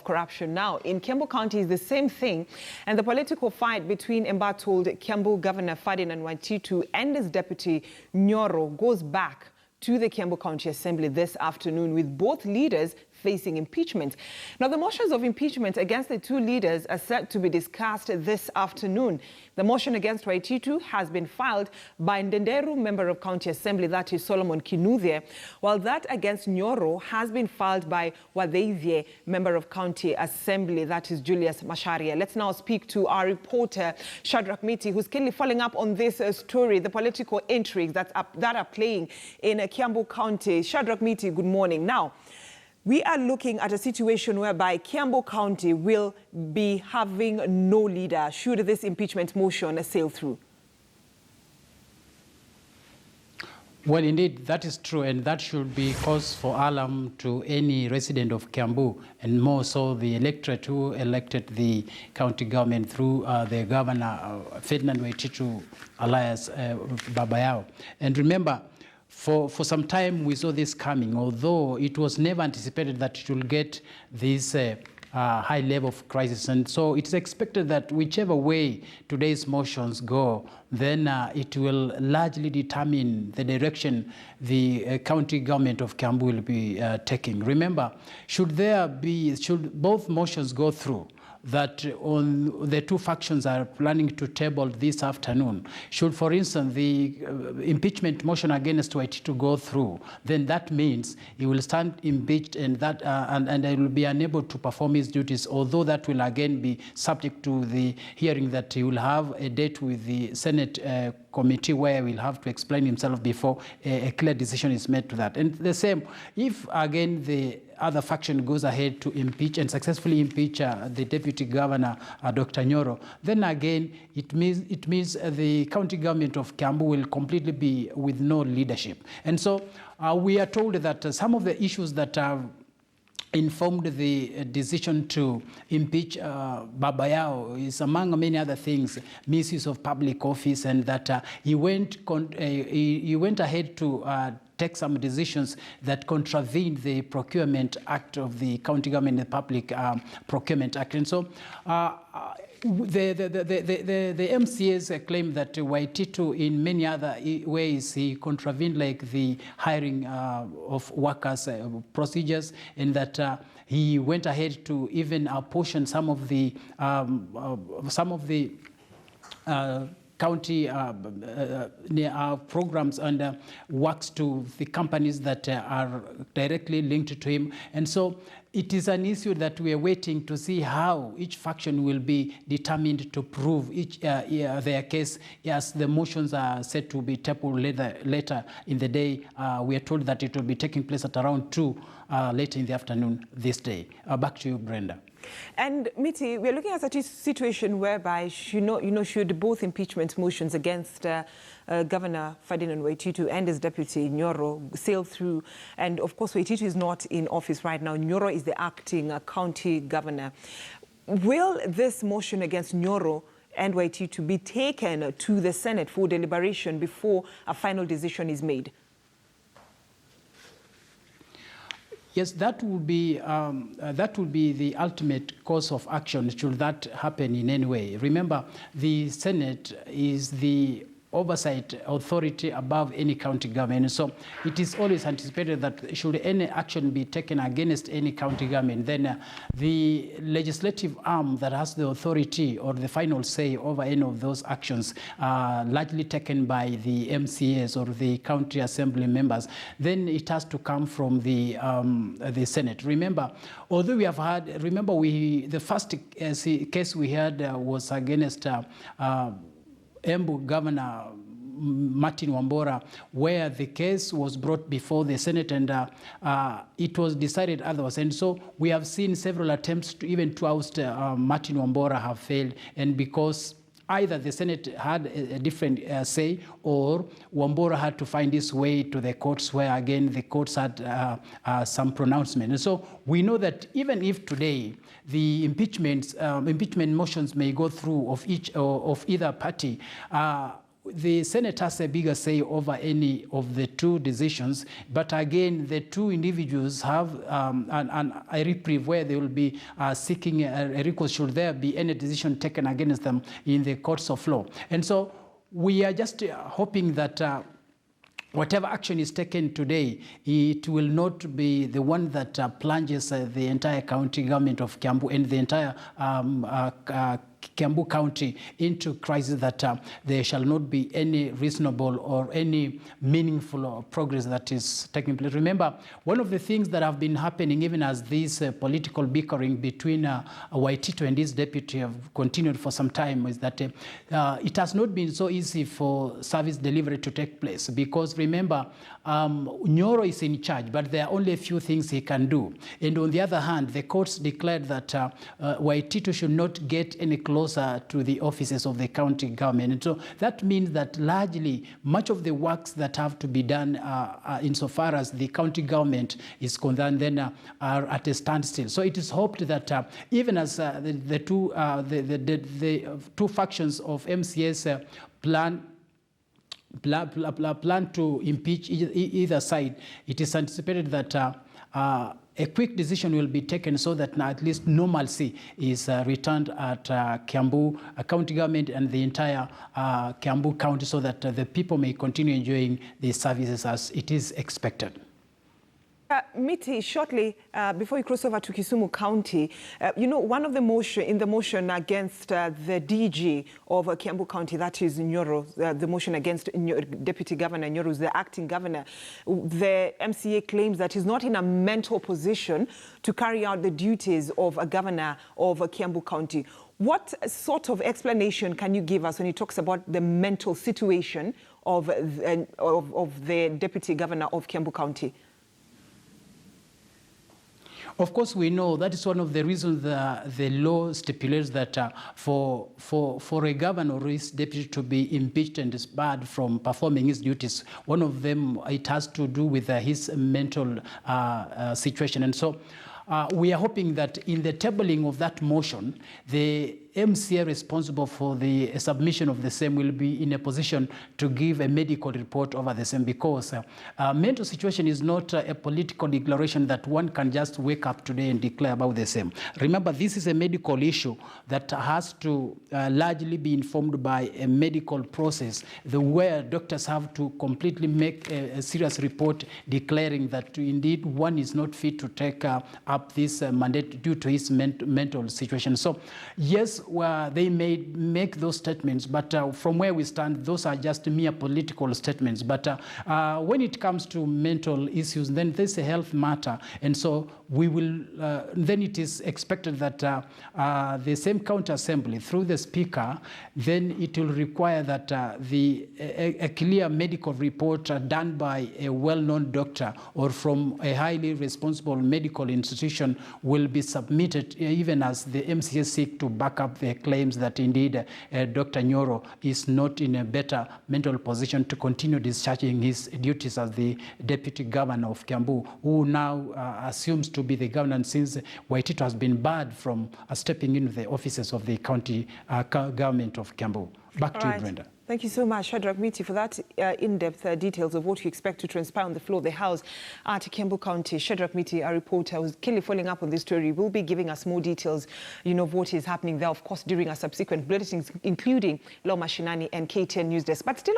corruption. Now, in Kiambu County, it's the same thing, and the political fight between Embattled Kiambu Governor Ferdinand Waititu and his deputy Nyoro goes back to the Kiambu County Assembly this afternoon, with both leaders facing impeachment. Now, the motions of impeachment against the two leaders are set to be discussed this afternoon. The motion against Waititu has been filed by Ndenderu, member of County Assembly, that is Solomon Kinuthia, while that against Nyoro has been filed by Weiteithie, member of County Assembly, that is Julius Macharia. Let's now speak to our reporter, Shadrach Miti, who's keenly following up on this story, the political intrigues that are playing in Kiambu County. Shadrach Miti, good morning. Now, we are looking at a situation whereby Kiambu County will be having no leader should this impeachment motion sail through. Well, indeed, that is true, and that should be cause for alarm to any resident of Kiambu, and more so the electorate who elected the county government through the Governor Ferdinand Waititu alias Baba Yao. And remember, for some time we saw this coming, although it was never anticipated that it will get this high level of crisis. And so it's expected that whichever way today's motions go, then it will largely determine the direction the county government of Kiambu will be taking. Remember, should both motions go through, that on the two factions are planning to table this afternoon, should, for instance, the impeachment motion against Waititu go through, then that means he will stand impeached, and that and he will be unable to perform his duties, although that will again be subject to the hearing that he will have a date with the Senate committee where he will have to explain himself before a clear decision is made to that. And the same, if again the other faction goes ahead to impeach and successfully impeach the deputy governor, Dr. Nyoro, then again it means the county government of Kiambu will completely be with no leadership. And so we are told that some of the issues that have informed the decision to impeach Baba Yao is, among many other things, misuse of public office, and that he went ahead to take some decisions that contravened the Procurement Act of the County Government, the Public Procurement Act. And so the MCAs claim that Waititu, in many other ways, he contravened like the hiring of workers procedures, and that he went ahead to even apportion some of the county programs and works to the companies that are directly linked to him. And so it is an issue that we are waiting to see how each faction will be determined to prove their case, as the motions are set to be tabled later in the day. We are told that it will be taking place at around 2 later in the afternoon this day. Back to you, Brenda. And Miti, we're looking at a situation whereby, should both impeachment motions against Governor Ferdinand Waititu and his deputy Nyoro sail through, and of course Waititu is not in office right now, Nyoro is the acting county governor. Will this motion against Nyoro and Waititu be taken to the Senate for deliberation before a final decision is made? Yes, that would be the ultimate course of action should that happen in any way. Remember, the Senate is the oversight authority above any county government. So it is always anticipated that should any action be taken against any county government, then the legislative arm that has the authority or the final say over any of those actions, largely taken by the MCAs or the county assembly members, then it has to come from the Senate. Remember, although we have had, the first case we had was against Embu Governor Martin Wambora, where the case was brought before the Senate, and it was decided otherwise. And so we have seen several attempts to even to oust Martin Wambora have failed, and because either the Senate had a different say, or Wambora had to find his way to the courts, where again the courts had some pronouncement. And so we know that even if today the impeachment motions may go through of either party, the Senate has a bigger say over any of the two decisions, but again, the two individuals have a reprieve where they will be seeking a recourse should there be any decision taken against them in the courts of law. And so we are just hoping that whatever action is taken today, it will not be the one that plunges the entire county government of Kiambu and the entire Kiambu County into crisis, that there shall not be any reasonable or any meaningful progress that is taking place. Remember, one of the things that have been happening, even as this political bickering between Waititu and his deputy have continued for some time, is that it has not been so easy for service delivery to take place, because remember, Nyoro is in charge, but there are only a few things he can do. And on the other hand, the courts declared that Waititu should not get any closer to the offices of the county government. And so that means that largely much of the works that have to be done insofar as the county government is concerned then are at a standstill. So it is hoped that even as the two factions of MCS plan to impeach either side, it is anticipated that a quick decision will be taken so that now at least normalcy is returned at Kiambu county government and the entire Kiambu county, so that the people may continue enjoying the services as it is expected. Miti, shortly before you cross over to Kisumu County, you know, one of the motion against the DG of Kiambu County, that is Nyoro, the motion against Deputy Governor Nyoro, the acting governor, the MCA claims that he's not in a mental position to carry out the duties of a governor of Kiambu County. What sort of explanation can you give us when he talks about the mental situation of the Deputy Governor of Kiambu County? Of course, we know that is one of the reasons the law stipulates that for a governor or his deputy to be impeached and disbarred from performing his duties, one of them, it has to do with his mental situation. And so we are hoping that in the tabling of that motion, the MCA responsible for the submission of the same will be in a position to give a medical report over the same, because mental situation is not a political declaration that one can just wake up today and declare about the same. Remember, this is a medical issue that has to largely be informed by a medical process, where doctors have to completely make a serious report declaring that indeed one is not fit to take up this mandate due to his mental situation. So yes, they may make those statements, but from where we stand, those are just mere political statements. But when it comes to mental issues, then there's a health matter. And so we will, then it is expected that the same county assembly, through the speaker, then it will require that a clear medical report done by a well-known doctor or from a highly responsible medical institution will be submitted, even as the MCA seek to back up their claims that indeed Dr. Nyoro is not in a better mental position to continue discharging his duties as the deputy governor of Kiambu, who now assumes to be the governor since Waititu has been barred from stepping into the offices of the county government of Kiambu. Back to you, Brenda. Thank you so much, Shadrach Miti, for that in-depth details of what you expect to transpire on the floor of the House at Kiambu County. Shadrach Miti, our reporter, was keenly following up on this story, will be giving us more details, you know, of what is happening there, of course, during our subsequent bulletins, including Law Mashinani and KTN News Desk. But still